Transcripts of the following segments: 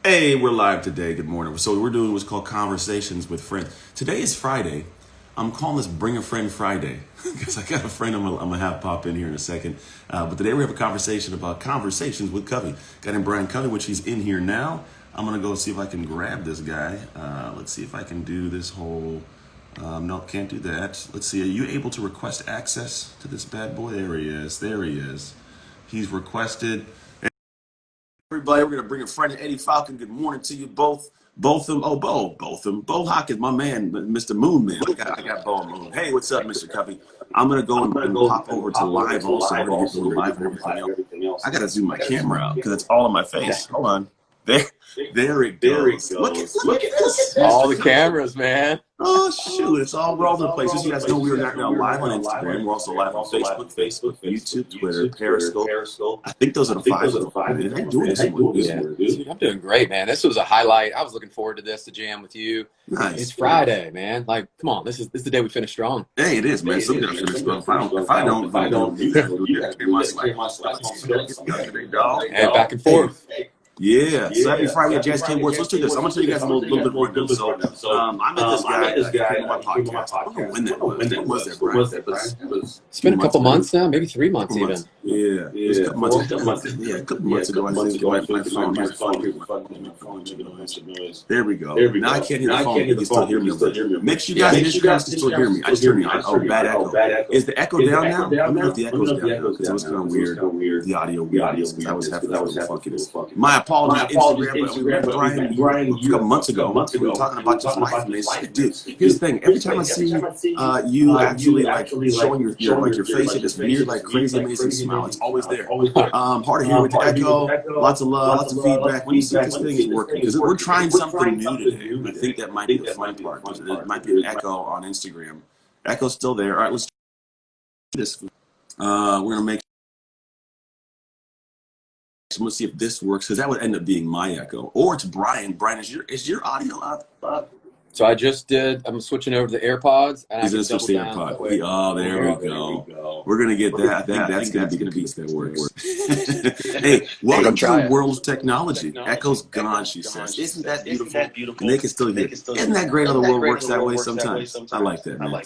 Hey, we're live today. Good morning. So we're doing what's called conversations with friends. Today is Friday. I'm calling this Bring a Friend Friday because I got a friend I'm gonna have pop in here in a second. But today we have a conversation about conversations with Cubby. Got him Bryan Cutler, which he's in here now. I'm gonna go see if I can grab this guy. Let's see if I can do this whole. No, can't do that. Let's see. Are you able to request access to this bad boy? There he is. There he is. He's requested. Everybody, we're gonna bring a friend of Eddie Falcon. Good morning to you both. Both of them. Oh, both of them. Bohak is my man, Mr. Moon Man. I got Bo Moon. Hey, what's up, Mr. Covey? I'm gonna go and pop over to live also. We're gonna get to live and everything else. I gotta zoom my camera out because it's all on my face. Hold on. There, there it goes. Look at this. All the cameras, man. Oh shoot! It's all over the place. As you guys know, we are now live on Instagram. We're also live on Facebook, YouTube, Twitter, Periscope. I think those are the five. Man, I'm doing this one. Dude, I'm doing great, man. This was a highlight. I was looking forward to this to jam with you. Nice. It's Friday, man. Like, come on, this is the day we finish strong. Hey, it is, man. Something I finish strong. If I don't, you got to be my dog. And back and forth. Yeah. So happy Friday, Jazz King Words. Let's do this. I'm gonna tell you guys a little bit more. So, I met this guy on my podcast. I don't know when that was. When was that, Brian? It's been a couple months now, maybe 3 months even. Yeah. A couple months ago. I think my phone. There we go. Now I can't hear the phone. You can still hear me. Make sure you guys can still hear me. I just heard me. Oh, bad echo. Is the echo down now? Let me know if the echo's down now because it was kind of weird. The audio. I was having funky. My apologies, Instagram, but we met Bryan a couple months ago. We were talking about just life, and they said, dude, here's the thing. Every time I see you actually like showing your face, this weird, like crazy, amazing smile, it's always there. Hard to hear with the echo, lots of love, lots of feedback. We see this thing is working because we're trying something new today. And I think that might be the fun part. It might be an echo on Instagram. Echo's still there. All right, let's do this. We're gonna make. I'm gonna see if this works because that would end up being my echo, or it's Bryan. Bryan, is your audio up? So I just did. I'm switching over to the AirPods. And he's gonna switch the AirPod. Oh, there we go. We're gonna get that. I think that's gonna be the piece that works. Hey, welcome to the world of technology. Echo's gone, she says. Isn't that beautiful? And they can still hear. Isn't that great how the world works that way sometimes? I like that, man.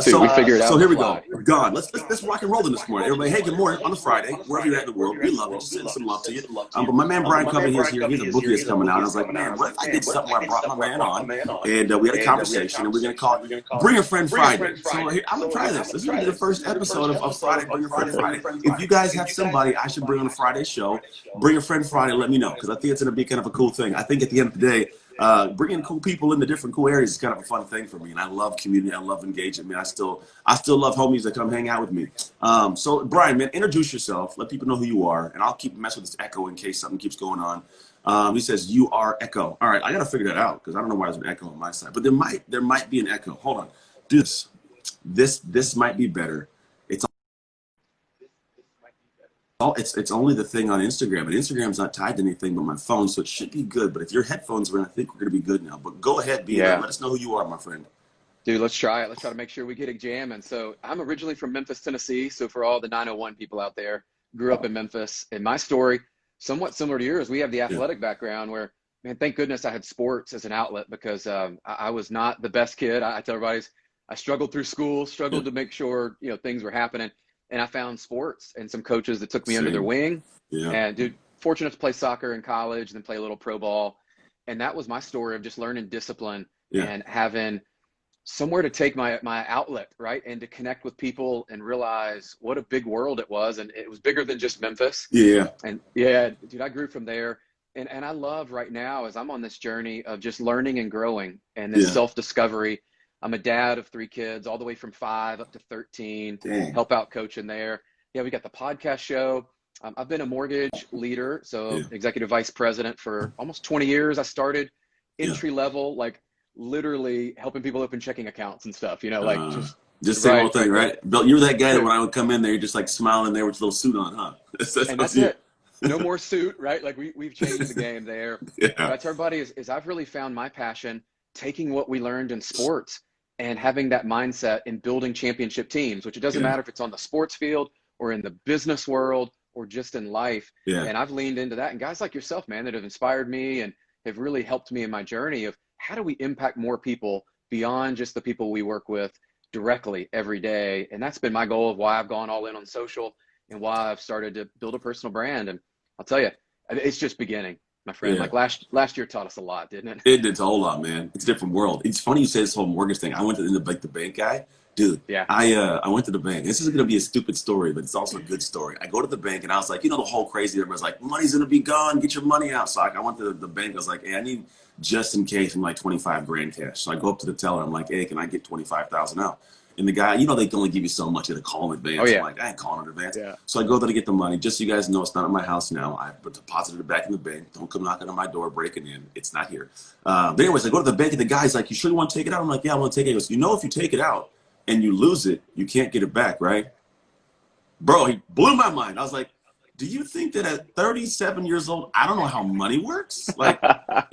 So we figured out. So here we go. Gone. Let's rock and roll this morning. Everybody, hey, good morning on a Friday, wherever you're at in the world. We love you. Just send some love to you. But my man Bryan coming here. He's a bookie that's coming out. I was like, man, what if I did something where I brought my man on and we had a conversation, and we're going to call it Bring a Friend Friday. So here, I'm going to try this. This is going to be the first episode of Friday, Bring a Friend Friday. If you guys have somebody I should bring on a Friday show, Bring a Friend Friday, let me know, because I think it's going to be kind of a cool thing. I think at the end of the day, bringing cool people into different cool areas is kind of a fun thing for me, and I love community. I love engagement. Man, I still love homies that come hang out with me. So, Bryan, man, introduce yourself. Let people know who you are, and I'll keep messing with this echo in case something keeps going on. He says you are echo. All right, I gotta figure that out because I don't know why there's an echo on my side, but there might be an echo. Hold on, do this. This might be better. It's only the thing on Instagram, and Instagram's not tied to anything but my phone, so it should be good. But if your headphones are in, I think we're gonna be good now. But go ahead, let us know who you are, my friend. Dude, let's try it. Let's try to make sure we get a jam. And so I'm originally from Memphis, Tennessee. So for all the 901 people out there, grew up in Memphis. And my story, somewhat similar to yours, we have the athletic background where, man, thank goodness I had sports as an outlet because I was not the best kid. I tell everybody I struggled through school, struggled to make sure, things were happening. And I found sports and some coaches that took me under their wing. Yeah. And dude, fortunate to play soccer in college and then play a little pro ball. And that was my story of just learning discipline and having somewhere to take my outlet, right? And to connect with people and realize what a big world it was. And it was bigger than just Memphis. Yeah. And yeah, dude, I grew from there. And I love right now as I'm on this journey of just learning and growing and this self-discovery. I'm a dad of 3 kids, all the way from 5 up to 13, help out coaching there. Yeah, we got the podcast show. I've been a mortgage leader, so executive vice president for almost 20 years. I started entry level, like literally helping people open checking accounts and stuff, just the same old thing, right? Bill, you're that guy that when I would come in there, you're just like smiling there with your little suit on, huh? And that's it. No more suit, right? Like we've changed the game there. But I tell everybody is I've really found my passion taking what we learned in sports and having that mindset in building championship teams, which it doesn't matter if it's on the sports field or in the business world or just in life. And I've leaned into that. And guys like yourself, man, that have inspired me and have really helped me in my journey of how do we impact more people beyond just the people we work with directly every day. And that's been my goal of why I've gone all in on social and why I've started to build a personal brand. And I'll tell you, it's just beginning, my friend. Yeah. Like last year taught us a lot, didn't it? It did a whole lot, man. It's a different world. It's funny you say this whole mortgage thing. I went to the bank guy. Dude, yeah. I went to the bank. This is going to be a stupid story, but it's also a good story. I go to the bank and I was like, you know, the whole crazy, everybody's like, money's going to be gone. Get your money out. So I went to the bank. I was like, hey, I need just in case I'm like 25 grand cash. So I go up to the teller. I'm like, hey, can I get 25,000 out? And the guy, you know, they can only give you so much. You have to call in advance. Oh, yeah. I'm like, I ain't calling in advance. Yeah. So I go there to get the money. Just so you guys know, it's not at my house now. I deposited it back in the bank. Don't come knocking on my door, breaking in. It's not here. But anyways, I go to the bank and the guy's like, you sure you want to take it out? I'm like, yeah, I want to take it. He goes, you know, if you take it out and you lose it, you can't get it back, right? Bro, he blew my mind. I was like, do you think that at 37 years old, I don't know how money works? Like, I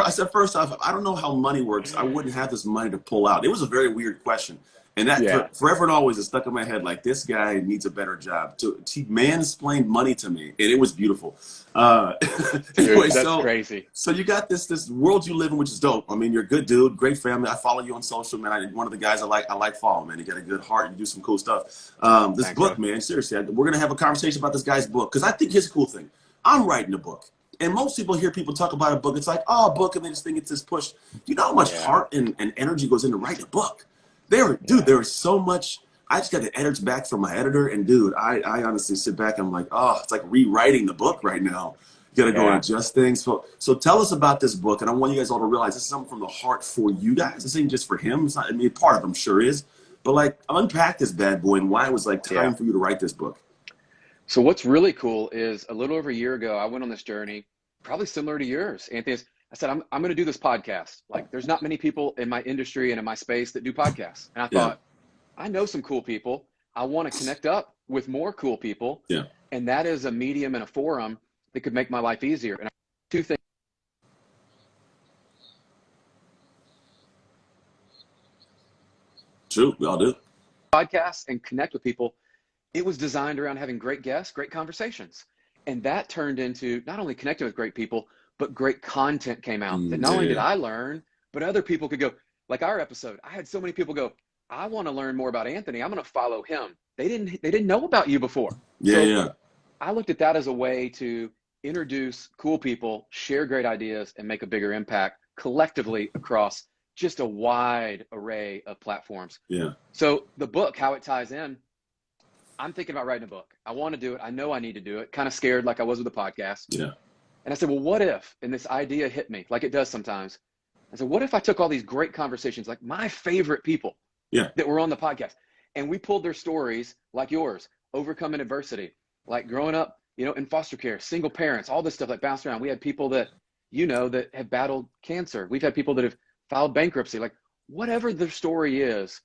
said, first off, if I don't know how money works, I wouldn't have this money to pull out. It was a very weird question. And that forever and always is stuck in my head. Like, this guy needs a better job. He mansplained money to me, and it was beautiful. Anyway, that's crazy. So you got this world you live in, which is dope. I mean, you're a good dude, great family. I follow you on social, man. One of the guys I like following, man. You got a good heart. You do some cool stuff. Thanks, book, bro. Man, seriously, we're gonna have a conversation about this guy's book because I think here's a cool thing. I'm writing a book. And most people hear people talk about a book. It's like, oh, a book, and they just think it's this push. You know how much heart and energy goes into writing a book? There is so much. I just got the editors back from my editor, and dude, I honestly sit back and I'm like, oh, it's like rewriting the book right now. You gotta go and adjust things. So tell us about this book, and I want you guys all to realize this is something from the heart for you guys. This ain't just for him. It's not, I mean, part of him sure is, but like unpack this bad boy and why it was like time for you to write this book. So what's really cool is a little over a year ago, I went on this journey, probably similar to yours, Anthony. I said, I'm going to do this podcast. Like, there's not many people in my industry and in my space that do podcasts. And I thought, I know some cool people. I want to connect up with more cool people. Yeah. And that is a medium and a forum that could make my life easier. And two things. True, we all do. Podcasts and connect with people. It was designed around having great guests, great conversations. And that turned into not only connecting with great people, but great content came out that not only did I learn, but other people could go, like our episode. I had so many people go, I want to learn more about Anthony. I'm going to follow him. They didn't know about you before. I looked at that as a way to introduce cool people, share great ideas, and make a bigger impact collectively across just a wide array of platforms. Yeah. So the book, how it ties in, I'm thinking about writing a book. I want to do it. I know I need to do it. Kind of scared like I was with the podcast. Yeah. And I said, well, what if, and this idea hit me like it does sometimes. I said, what if I took all these great conversations, like my favorite people that were on the podcast, and we pulled their stories like yours, overcoming adversity, like growing up, you know, in foster care, single parents, all this stuff like bounced around. We had people that, you know, that have battled cancer. We've had people that have filed bankruptcy, like whatever their story is.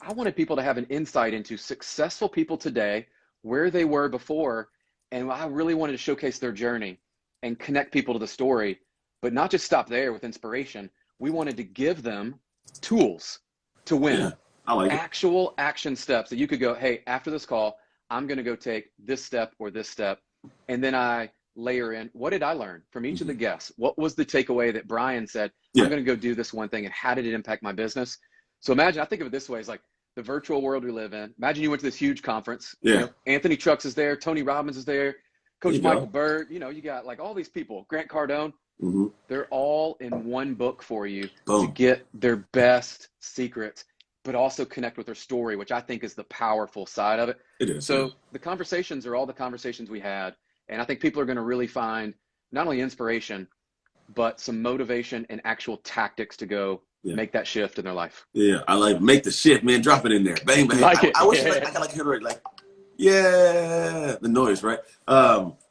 I wanted people to have an insight into successful people today, where they were before. And I really wanted to showcase their journey and connect people to the story, but not just stop there with inspiration. We wanted to give them tools to win. Yeah, I like actual action steps that you could go, hey, after this call, I'm going to go take this step or this step. And then I layer in, what did I learn from each of the guests? What was the takeaway that Bryan said, I'm going to go do this one thing, and how did it impact my business? So imagine, I think of it this way, it's like the virtual world we live in. Imagine you went to this huge conference. Yeah. You know, Anthony Trucks is there. Tony Robbins is there. Coach Michael Bird, you know, you got like all these people, Grant Cardone, they're all in one book for you to get their best secrets, but also connect with their story, which I think is the powerful side of it. It is. So the conversations are all the conversations we had. And I think people are going to really find not only inspiration, but some motivation and actual tactics to go make that shift in their life. Yeah, I like make the shift, man. Drop it in there. Bang, bang. I wish I got like hear it like, the noise, right?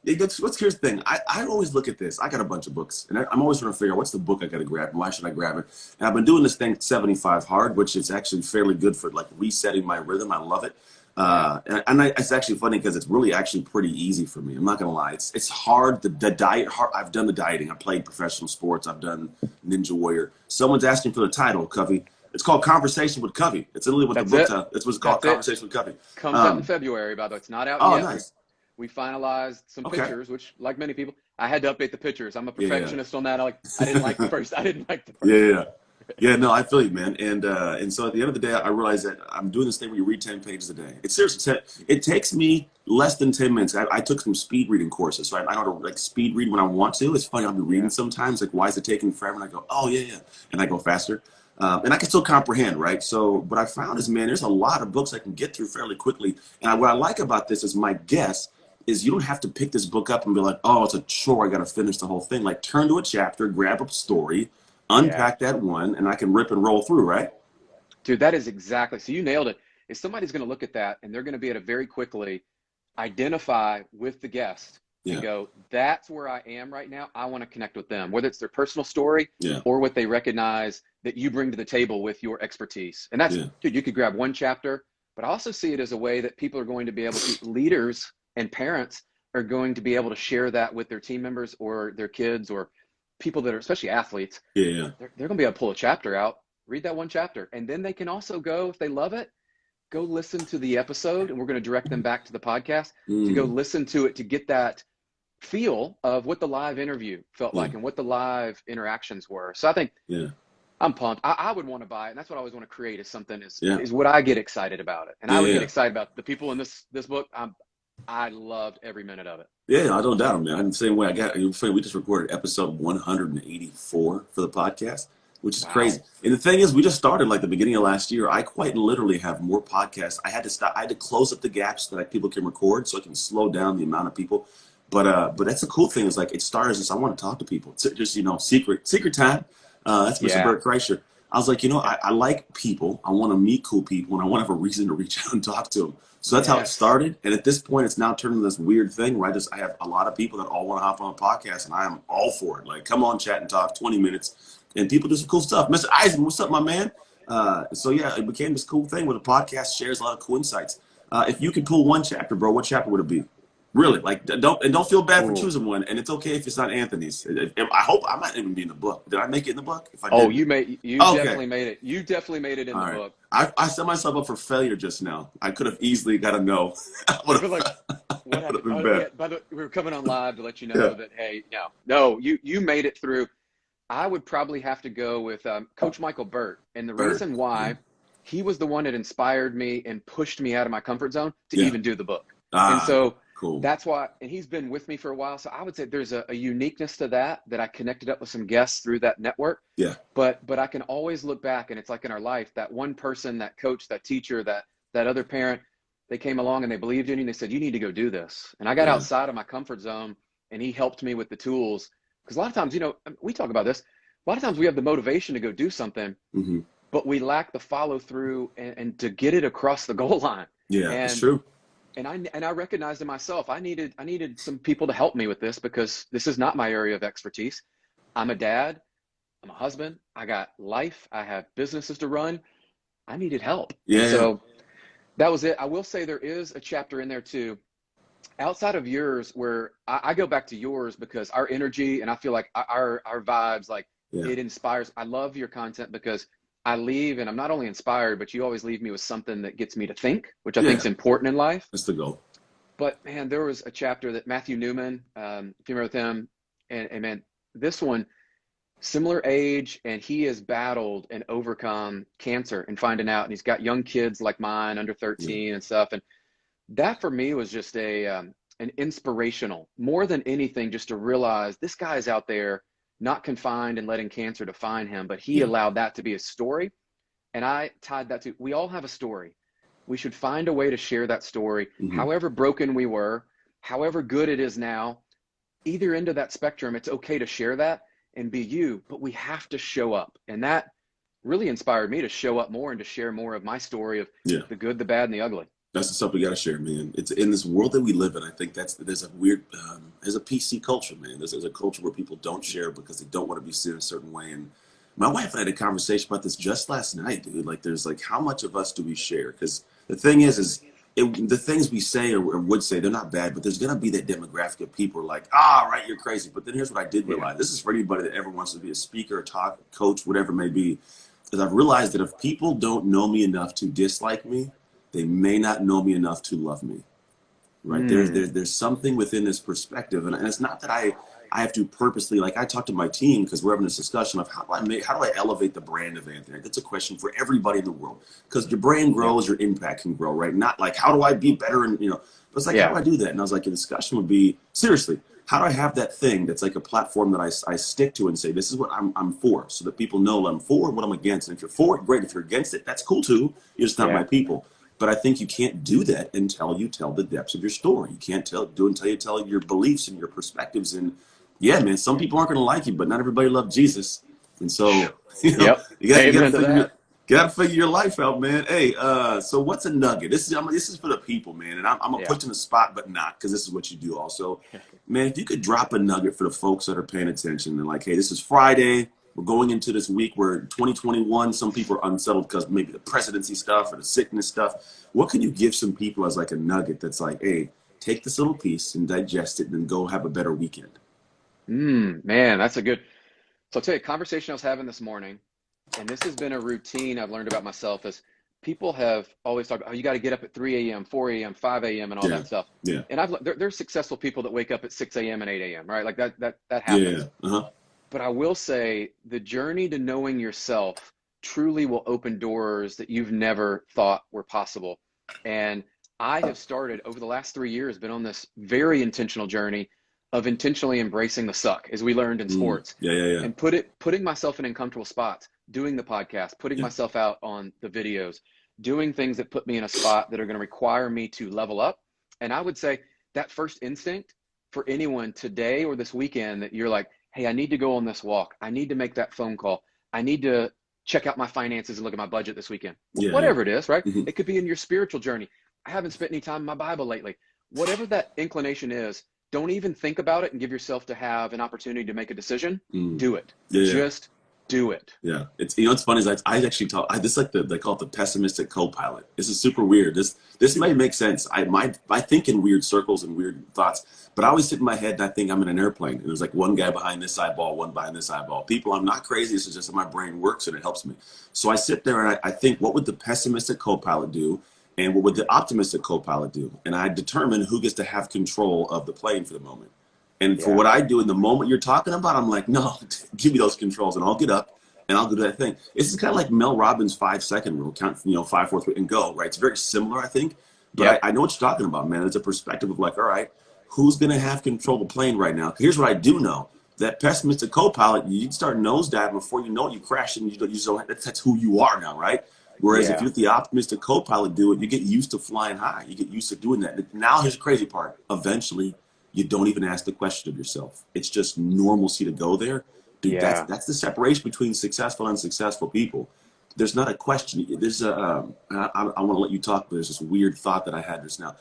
Here's the thing. I always look at this. I got a bunch of books, and I'm always trying to figure out what's the book I got to grab, and why should I grab it? And I've been doing this thing 75 hard, which is actually fairly good for like resetting my rhythm. I love it. It's actually funny because it's really actually pretty easy for me. I'm not gonna lie. It's hard. The diet. I've done the dieting. I played professional sports. I've done Ninja Warrior. Someone's asking for the title, Cubby. It's called Conversation with Cubby. It's literally what the book. It's what's called Conversation with Cubby. Comes out in February, by the way. It's not out yet. Nice. We finalized some pictures, which, like many people, I had to update the pictures. I'm a perfectionist on that. I didn't like the first. I didn't like the first. Yeah, no, I feel you, man. And so at the end of the day, I realized that I'm doing this thing where you read 10 pages a day. It's seriously, it takes me less than 10 minutes. I took some speed reading courses, so I know how to like speed read when I want to. It's funny, I'll be reading sometimes, like, why is it taking forever? And I go, oh, yeah. And I go faster. And I can still comprehend, right? So what I found is, man, there's a lot of books I can get through fairly quickly. And what I like about this is my guess is you don't have to pick this book up and be like, oh, it's a chore, I got to finish the whole thing. Like, turn to a chapter, grab a story, unpack that one, and I can rip and roll through, right? Dude, that is exactly, so you nailed it. If somebody's going to look at that and they're going to be able to very quickly identify with the guest and go, that's where I am right now. I want to connect with them, whether it's their personal story or what they recognize that you bring to the table with your expertise. And that's, dude, you could grab one chapter, but I also see it as a way that people are going to be able to, leaders and parents are going to be able to share that with their team members or their kids or people that are, especially athletes. They're going to be able to pull a chapter out, read that one chapter, and then they can also go, if they love it, go listen to the episode, and we're going to direct them back to the podcast to go listen to it to get that feel of what the live interview felt like and what the live interactions were. So I think I'm pumped. I would want to buy it, and that's what I always want to create is something is what I get excited about it. And I would get excited about the people in this book. I loved every minute of it. Yeah, I don't doubt it, man. I'm the same way. We just recorded episode 184 for the podcast, which is crazy. And the thing is, we just started like the beginning of last year. I quite literally have more podcasts. I had to stop. I had to close up the gaps that people can record so I can slow down the amount of people. But that's the cool thing is like it started as I want to talk to people. It's just, secret time. That's Mr. Bert Kreischer. I was like, I like people. I want to meet cool people, and I want to have a reason to reach out and talk to them. So that's how it started. And at this point, it's now turned into this weird thing where I have a lot of people that all want to hop on a podcast, and I am all for it. Like, come on, chat and talk, 20 minutes. And people do some cool stuff. Mr. Eisen, what's up, my man? So, it became this cool thing where the podcast shares a lot of cool insights. If you could pull one chapter, bro, what chapter would it be? Really, like, don't feel bad for choosing one, and it's okay if it's not Anthony's. I hope I might even be in the book. Did I make it in the book? If I did, you definitely made it. You definitely made it in the book. I set myself up for failure just now. I could have easily got a no. What happened? By the way, we were coming on live to let you know that no, you made it through. I would probably have to go with Coach Michael Burt, and the reason why he was the one that inspired me and pushed me out of my comfort zone to even do the book, and so. Cool. That's why, and he's been with me for a while. So I would say there's a uniqueness to that I connected up with some guests through that network. Yeah. But I can always look back, and it's like in our life, that one person, that coach, that teacher, that other parent, they came along and they believed in you and they said, you need to go do this. And I got outside of my comfort zone, and he helped me with the tools. Because a lot of times, we talk about this, a lot of times we have the motivation to go do something, but we lack the follow through and to get it across the goal line. Yeah, that's true. And I recognized in myself, I needed some people to help me with this because this is not my area of expertise. I'm a dad, I'm a husband, I got life, I have businesses to run. I needed help. Yeah. So that was it. I will say there is a chapter in there too, outside of yours, where I go back to yours because our energy and I feel like our vibes, like it inspires. I love your content because I leave and I'm not only inspired, but you always leave me with something that gets me to think, which I think is important in life. That's the goal. But man, there was a chapter that Matthew Newman, if you remember with him, and man, this one, similar age, and he has battled and overcome cancer and finding out, and he's got young kids like mine under 13 and stuff. And that for me was just an inspirational, more than anything, just to realize this guy's out there not confined and letting cancer define him, but he allowed that to be a story. And I tied that to, we all have a story. We should find a way to share that story, however broken we were, however good it is now, either end of that spectrum, it's okay to share that and be you, but we have to show up. And that really inspired me to show up more and to share more of my story of the good, the bad, and the ugly. That's the stuff we got to share, man. It's in this world that we live in. I think there's a weird, there's a PC culture, man. There's a culture where people don't share because they don't want to be seen a certain way. And my wife and I had a conversation about this just last night, dude. Like, there's like, how much of us do we share? Because the thing is the things we say or would say, they're not bad, but there's going to be that demographic of people who are like, right, you're crazy. But then here's what I did realize. This is for anybody that ever wants to be a speaker, a talk, coach, whatever it may be, is I've realized that if people don't know me enough to dislike me, they may not know me enough to love me, right? There's something within this perspective. And it's not that I have to purposely, like I talk to my team because we're having this discussion of how do I elevate the brand of Anthony? That's a question for everybody in the world, because your brand grows, your impact can grow, right? Not like, how do I be better? And, but it's like, how do I do that? And I was like, the discussion would be, seriously, how do I have that thing that's like a platform that I stick to and say, this is what I'm for, so that people know what I'm for, what I'm against. And if you're for it, great. If you're against it, that's cool too. You're just not my people. But I think you can't do that until you tell the depths of your story. You can't do it until you tell your beliefs and your perspectives. And yeah, man, some people aren't going to like you, but not everybody loves Jesus. And so, you gotta figure your life out, man. Hey, so what's a nugget? This is for the people, man. And I'm gonna put you in the spot, but not, because this is what you do also. Man, if you could drop a nugget for the folks that are paying attention and like, hey, this is Friday. We're going into this week where 2021, some people are unsettled because maybe the presidency stuff or the sickness stuff. What can you give some people as like a nugget that's like, hey, take this little piece and digest it and then go have a better weekend? Man, that's a good. So I'll tell you a conversation I was having this morning, and this has been a routine I've learned about myself, is people have always talked about, oh, you got to get up at 3 a.m., 4 a.m., 5 a.m. and all that stuff. Yeah. And there's successful people that wake up at 6 a.m. and 8 a.m., right? Like that happens. Yeah. But I will say the journey to knowing yourself truly will open doors that you've never thought were possible. And I have started over the last 3 years, been on this very intentional journey of intentionally embracing the suck, as we learned in sports. And putting myself in uncomfortable spots, doing the podcast, putting myself out on the videos, doing things that put me in a spot that are going to require me to level up. And I would say that first instinct for anyone today or this weekend that you're like, hey, I need to go on this walk. I need to make that phone call. I need to check out my finances and look at my budget this weekend. Whatever it is, right? It could be in your spiritual journey. I haven't spent any time in my Bible lately. Whatever that inclination is, don't even think about it and give yourself to have an opportunity to make a decision. Do it. Just do it. Yeah. It's, what's funny is I actually this is like they call it the pessimistic co-pilot. This is super weird. This may make sense. I think in weird circles and weird thoughts, but I always sit in my head and I think I'm in an airplane and there's like one guy behind this eyeball, one behind this eyeball. People, I'm not crazy. This is just how my brain works and it helps me. So I sit there and I think, what would the pessimistic co-pilot do? And what would the optimistic co-pilot do? And I determine who gets to have control of the plane for the moment. And for what I do in the moment you're talking about, I'm like, no, give me those controls and I'll get up and I'll do that thing. This is kind of like Mel Robbins' 5-second rule, count, 5, 4, 3, and go, right? It's very similar, I think. But I know what you're talking about, man. It's a perspective of like, all right, who's going to have control of the plane right now? Here's what I do know. That pessimistic co-pilot, you start nosediving before you know it, you crash and you just don't, that's who you are now, right? Whereas if you let the optimistic co-pilot do it, you get used to flying high. You get used to doing that. Now here's the crazy part. Eventually, you don't even ask the question of yourself. It's just normalcy to go there. Dude, that's the separation between successful and unsuccessful people. There's not a question. There's I want to let you talk, but there's this weird thought that I had just now.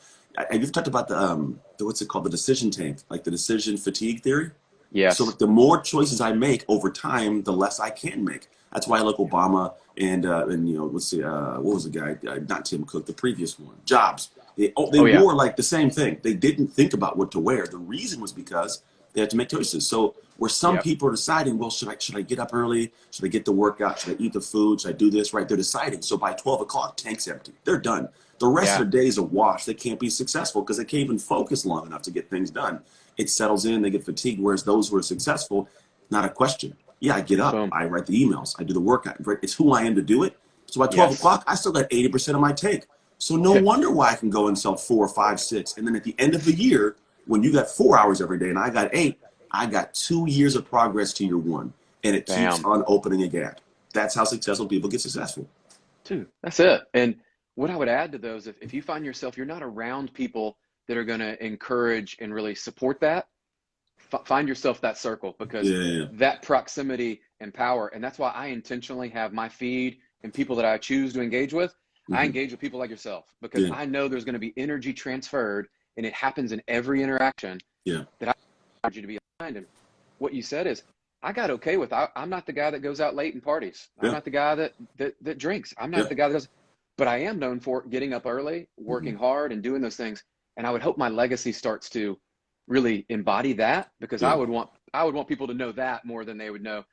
You've talked about the what's it called? The decision tank, like the decision fatigue theory. Yes. So the more choices I make over time, the less I can make. That's why I like Obama and let's see, what was the guy? Not Tim Cook, the previous one, Jobs. They wore like the same thing. They didn't think about what to wear. The reason was because they had to make choices. So where some people are deciding, well, should I get up early? Should I get the workout? Should I eat the food? Should I do this? Right? They're deciding. So by 12 o'clock, tank's empty. They're done. The rest of their days are washed. They can't be successful because they can't even focus long enough to get things done. It settles in. They get fatigued. Whereas those who are successful, not a question. Yeah, I get up. Boom. I write the emails. I do the workout. It's who I am to do it. So by 12 o'clock, I still got 80% of my take. So no wonder why I can go and sell 4, 5, 6. And then at the end of the year, when you got 4 hours every day and I got 8, I got 2 years of progress to year 1. And it keeps on opening a gap. That's how successful people get successful. Dude, that's it. And what I would add to those, if you find yourself, you're not around people that are going to encourage and really support that, find yourself that circle, because that proximity and power. And that's why I intentionally have my feed and people that I choose to engage with. I engage with people like yourself because I know there's going to be energy transferred, and it happens in every interaction that I want you to be aligned. And what you said is, I got okay with, I'm not the guy that goes out late and parties. I'm not the guy that drinks. I'm not the guy that does, but I am known for getting up early, working hard, and doing those things. And I would hope my legacy starts to really embody that, because I would want people to know that more than they would know.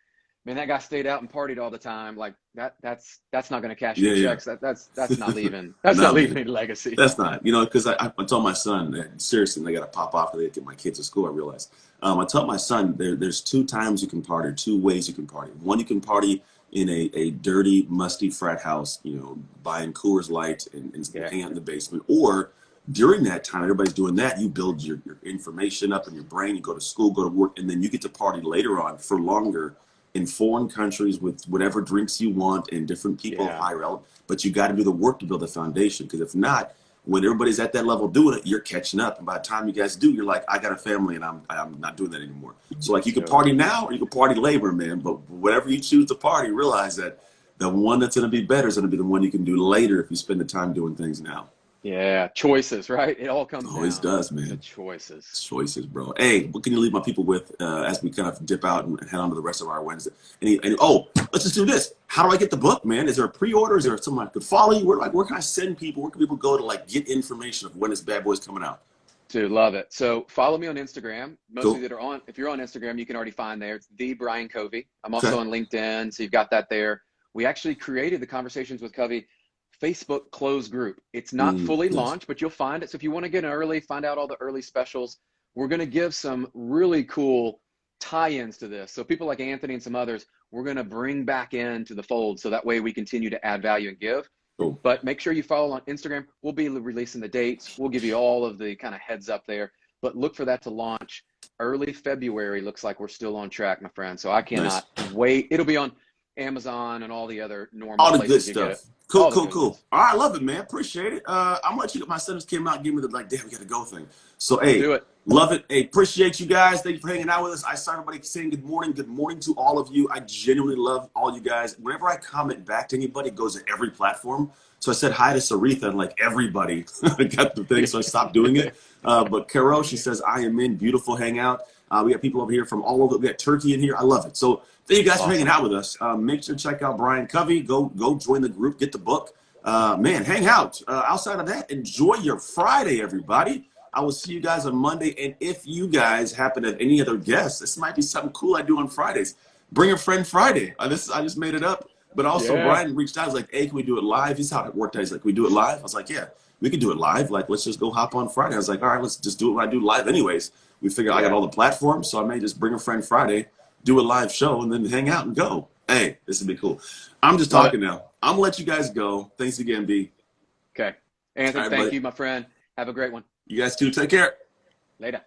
man, that guy stayed out and partied all the time. Like that's not going to cash your checks. That's not leaving. That's not leaving any legacy. That's not, you know, because I told my son that seriously, and I got to pop off to get my kids to school. I realized. I told my son there's 2 times you can party, 2 ways you can party. One, you can party in a dirty, musty frat house, you know, buying Coors Light and hang out in the basement. Or during that time, everybody's doing that. You build your information up in your brain. You go to school, go to work, and then you get to party later on for longer in foreign countries with whatever drinks you want and different people IRL. But you got to do the work to build a foundation, because if not, when everybody's at that level doing it, you're catching up. And by the time you guys do, you're like, I got a family and I'm not doing that anymore. So like, you can party now or you can party later, man. But whatever you choose to party, realize that the one that's going to be better is going to be the one you can do later if you spend the time doing things now. Yeah, choices, right? It all comes always down does, man. to choices. Choices, bro. Hey, what can you leave my people with as we kind of dip out and head on to the rest of our Wednesday? Let's just do this. How do I get the book, man? Is there a pre-order? Is there someone I could follow you? Where can I send people? Where can people go to like get information of when this bad boy's coming out? Dude, love it. So follow me on Instagram. Most of you that are on, if you're on Instagram, you can already find there. It's the Bryan Covey. I'm also on LinkedIn, so you've got that there. We actually created the Conversations with Covey Facebook closed group. It's not fully launched, but you'll find it. So if you want to get in early, find out all the early specials. We're going to give some really cool tie-ins to this. So people like Anthony and some others, we're going to bring back into the fold, so that way we continue to add value and give. Cool. But make sure you follow on Instagram. We'll be releasing the dates. We'll give you all of the kind of heads up there, but look for that to launch early February. Looks like we're still on track, my friend. So I cannot wait. It'll be on Amazon and all the other normal all the places good stuff. Cool. All right, I love it, man. Appreciate it. I'm gonna let you. My son just came out and gave me the like, damn, we gotta go thing. So hey, do it. Love it. Hey, appreciate you guys. Thank you for hanging out with us. I saw everybody saying good morning. Good morning to all of you. I genuinely love all you guys. Whenever I comment back to anybody, it goes to every platform. So I said hi to Saritha and like everybody got the thing, so I stopped doing it. But Carol, she says, I am in. Beautiful hangout. We got people over here from all over. We got Turkey in here. I love it. So thank you guys for hanging out with us. Make sure to check out Bryan Covey. Go join the group. Get the book. Man, hang out. Outside of that, enjoy your Friday, everybody. I will see you guys on Monday. And if you guys happen to have any other guests, this might be something cool I do on Fridays. Bring a friend Friday. I just made it up. But also, Bryan reached out. I was like, hey, can we do it live? He's how it worked. He's like, can we do it live? I was like, yeah, we can do it live. Like, let's just go hop on Friday. I was like, all right, let's just do it when I do live anyways. We figured I got all the platforms, so I may just bring a friend Friday, do a live show, and then hang out and go. Hey, this would be cool. I'm just talking now. I'm going to let you guys go. Thanks again, B. Okay. Anthony, thank you, my friend. Have a great one. You guys too. Take care. Later.